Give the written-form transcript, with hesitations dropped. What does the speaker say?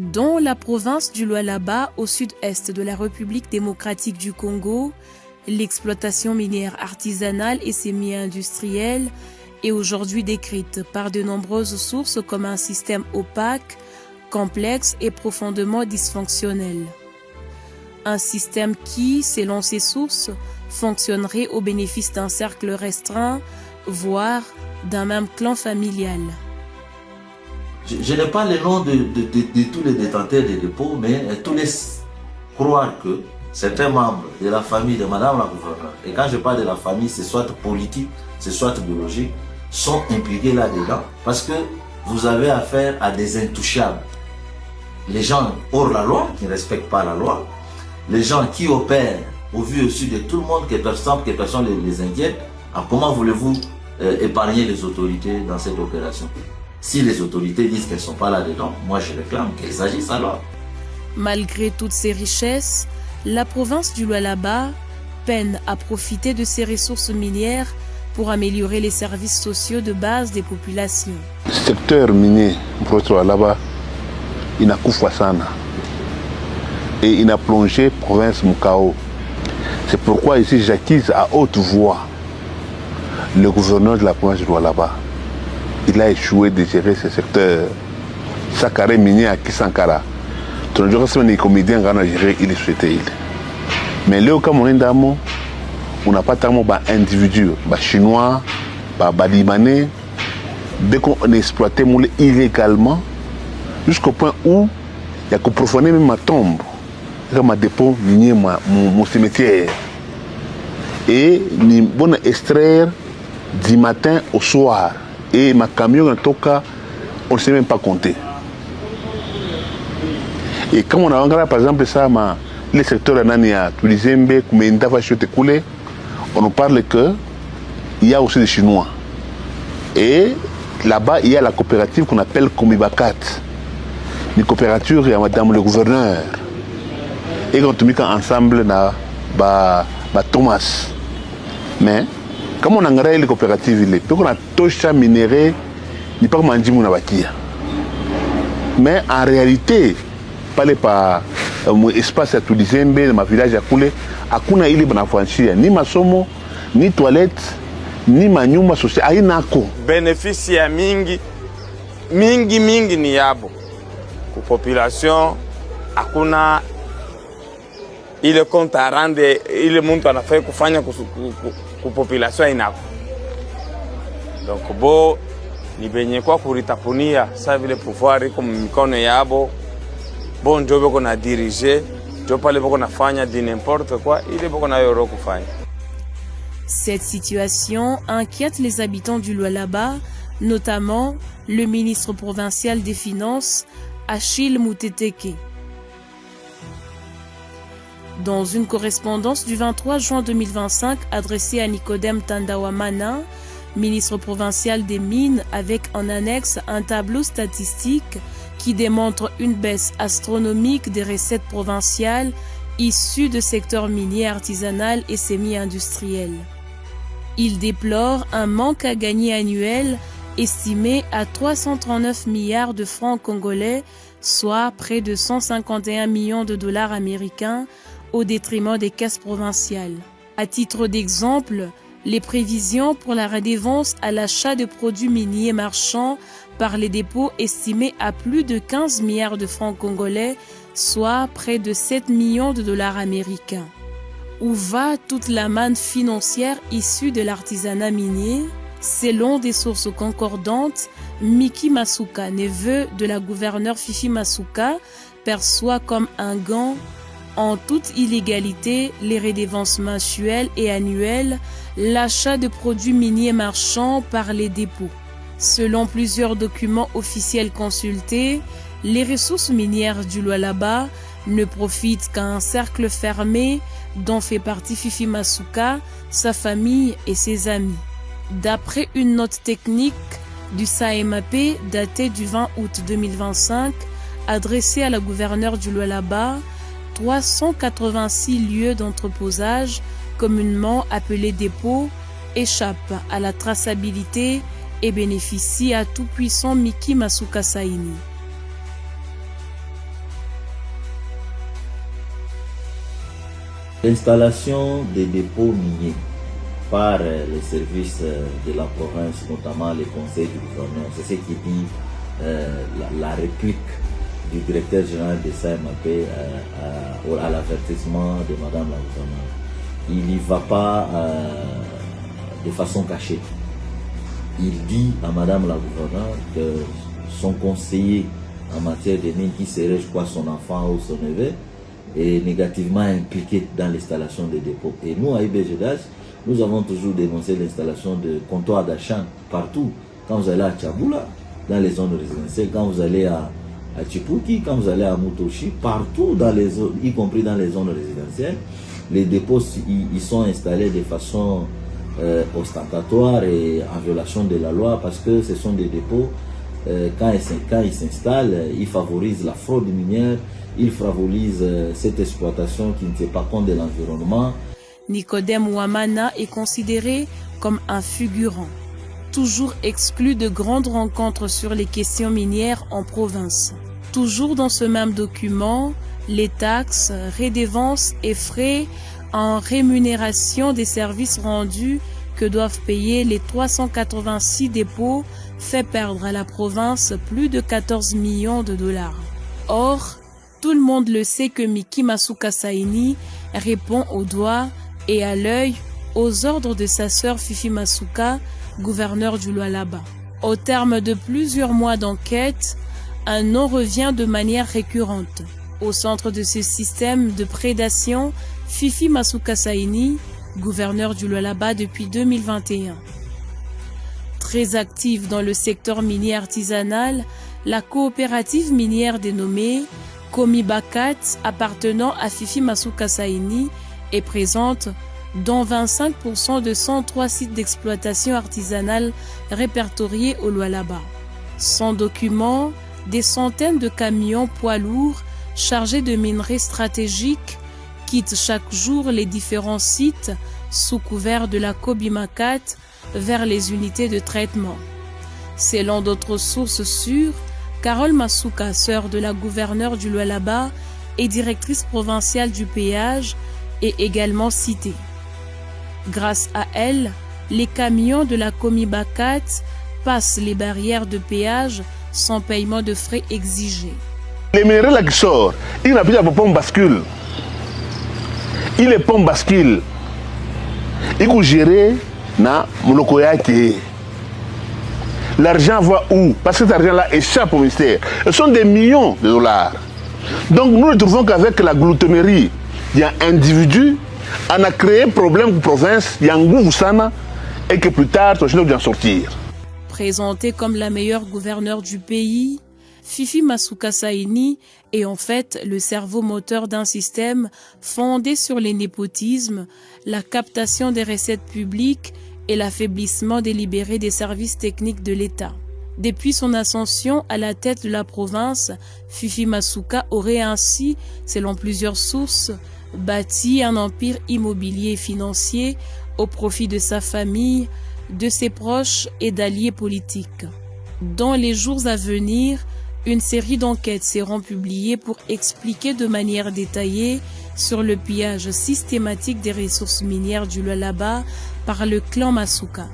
Dans la province du Lualaba, au sud-est de la République démocratique du Congo, l'exploitation minière artisanale et semi-industrielle est aujourd'hui décrite par de nombreuses sources comme un système opaque, complexe et profondément dysfonctionnel. Un système qui, selon ces sources, fonctionnerait au bénéfice d'un cercle restreint, voire d'un même clan familial. Je n'ai pas les noms de tous les détenteurs des dépôts, mais tous les croire que certains membres de la famille de Madame la gouverneure, et quand je parle de la famille, c'est soit politique, c'est soit biologique, sont impliqués là-dedans, parce que vous avez affaire à des intouchables. Les gens hors la loi, qui ne respectent pas la loi, les gens qui opèrent au vu et au su de tout le monde, que personne les inquiète. Alors comment voulez-vous épargner les autorités dans cette opération? Si les autorités disent qu'elles ne sont pas là-dedans, moi je réclame qu'elles agissent alors. Malgré toutes ces richesses, la province du Lualaba peine à profiter de ses ressources minières pour améliorer les services sociaux de base des populations. Le secteur minier du Lualaba, il a couvert sana et il a plongé la province Mukao. C'est pourquoi ici j'accuse à haute voix le gouverneur de la province du Lualaba. Il a échoué de gérer ce secteur. Sakaré minier à Kisankara. Ton jour, c'est un comédien qui a géré il souhaitait. Mais là, comme on est dans on n'a pas tellement d'individus, des Chinois, des Libanais, dès qu'on exploitait illégalement, jusqu'au point où il y a que profaner même ma tombe, ma dépôt minier, mon cimetière. Et nous pouvons extraire du matin au soir. Et ma camion en tout cas, on ne sait même pas compter. Et quand on a regardé par exemple ça, les secteurs Anania, Tulizembe, Kumenda, Vachotekoulé, on nous parle qu'il y a aussi des Chinois. Et là-bas, il y a la coopérative qu'on appelle Komibakat. Une coopérative, il y a madame le gouverneur. Et quand on met ensemble, Thomas. Mais, comme on a regardé les coopératives, on a touché minéré, il n'y a pas comme on mais en réalité, pas l'espace à Tulizembe, dans ma village à Koulé, à Kuna il est franchi, ni masomo, ni toilette, ni manyumba social, ainako. Bénéfice ya mingi ni yabo. Pour population, akuna ile compte à rendre, ile muntu anafai kufanya ku population inako. Donc bo ni benye kwa kuritapunia sa vile pouvoir iko mikono yabo. Bon ndio beko na diriger, ndio pale beko nafanya di n'importe quoi, ile beko na yoro kufanya. Cette situation inquiète les habitants du Lualaba, notamment le ministre provincial des Finances, Achille Mouteteke. Dans une correspondance du 23 juin 2025 adressée à Nicodème Tandawamana, ministre provincial des Mines, avec en annexe un tableau statistique qui démontre une baisse astronomique des recettes provinciales issues de secteurs miniers artisanal et semi-industriel. Il déplore un manque à gagner annuel estimé à 339 milliards de francs congolais, soit près de 151 millions de dollars américains, au détriment des caisses provinciales. À titre d'exemple, les prévisions pour la redevance à l'achat de produits miniers marchands par les dépôts estimés à plus de 15 milliards de francs congolais, soit près de 7 millions de dollars américains. Où va toute la manne financière issue de l'artisanat minier? Selon des sources concordantes, Miki Masuka, neveu de la gouverneure Fifi Masuka, perçoit comme un gain en toute illégalité les redevances mensuelles et annuelles, l'achat de produits miniers marchands par les dépôts. Selon plusieurs documents officiels consultés, les ressources minières du Lualaba ne profitent qu'à un cercle fermé dont fait partie Fifi Masuka, sa famille et ses amis. D'après une note technique du SAEMAP datée du 20 août 2025, adressée à la gouverneure du Lualaba, 386 lieux d'entreposage, communément appelés dépôts, échappent à la traçabilité et bénéficient à tout-puissant Miki Masuka Saini. L'installation des dépôts miniers par les services de la province, notamment les conseils du gouvernement, c'est ce qui dit la réplique du directeur général de SAMAP à l'avertissement de Madame la gouverneure. Il n'y va pas de façon cachée. Il dit à Madame la gouverneure que son conseiller en matière de mines, qui serait, je crois, son enfant ou son neveu, est négativement impliqué dans l'installation des dépôts. Et nous, à IBGDH, nous avons toujours dénoncé l'installation de comptoirs d'achat partout. Quand vous allez à Tchaboula, dans les zones résidentielles, quand vous allez à Chipuki, quand vous allez à Mutoshi, partout dans les zones, y compris dans les zones résidentielles, les dépôts ils sont installés de façon ostentatoire et en violation de la loi, parce que ce sont des dépôts, quand ils s'installent, ils favorisent la fraude minière, ils favorisent cette exploitation qui ne tient pas compte de l'environnement. Nicodème Ouamana est considéré comme un figurant, toujours exclu de grandes rencontres sur les questions minières en province. Toujours dans ce même document, les taxes, redevances et frais en rémunération des services rendus que doivent payer les 386 dépôts fait perdre à la province plus de 14 millions de dollars. Or, tout le monde le sait que Miki Masuka Saini répond au doigt et à l'œil aux ordres de sa sœur Fifi Masuka, gouverneur du Lualaba. Au terme de plusieurs mois d'enquête, un nom revient de manière récurrente. Au centre de ce système de prédation, Fifi Masuka Saini, gouverneur du Lualaba depuis 2021. Très active dans le secteur minier artisanal, la coopérative minière dénommée Komibakat, appartenant à Fifi Masuka Saini, est présente dans 25% de 103 sites d'exploitation artisanale répertoriés au Lualaba. Sans document, des centaines de camions poids lourds chargés de minerais stratégiques quittent chaque jour les différents sites sous couvert de la Komibakat vers les unités de traitement. Selon d'autres sources sûres, Carole Masuka, sœur de la gouverneure du Lualaba et directrice provinciale du péage, est également citée. Grâce à elle, les camions de la Komibakat passent les barrières de péage sans paiement de frais exigés. Les minerais là qui sortent, il n'a plus de pompe bascule. Il est pompe bascule. Il faut gérer na Molokoyake. L'argent va où? Parce que cet argent-là échappe au ministère. Ce sont des millions de dollars. Donc nous ne trouvons qu'avec la gloutonnerie, il y a un individu, on a créé un problème pour la province, il y a un goût sana, et que plus tard, on doit en sortir. Présentée comme la meilleure gouverneure du pays, Fifi Masuka Saini est en fait le cerveau moteur d'un système fondé sur les népotismes, la captation des recettes publiques et l'affaiblissement délibéré des services techniques de l'État. Depuis son ascension à la tête de la province, Fifi Masuka aurait ainsi, selon plusieurs sources, bâti un empire immobilier et financier au profit de sa famille, de ses proches et d'alliés politiques. Dans les jours à venir, une série d'enquêtes seront publiées pour expliquer de manière détaillée sur le pillage systématique des ressources minières du Lualaba par le clan Masuka.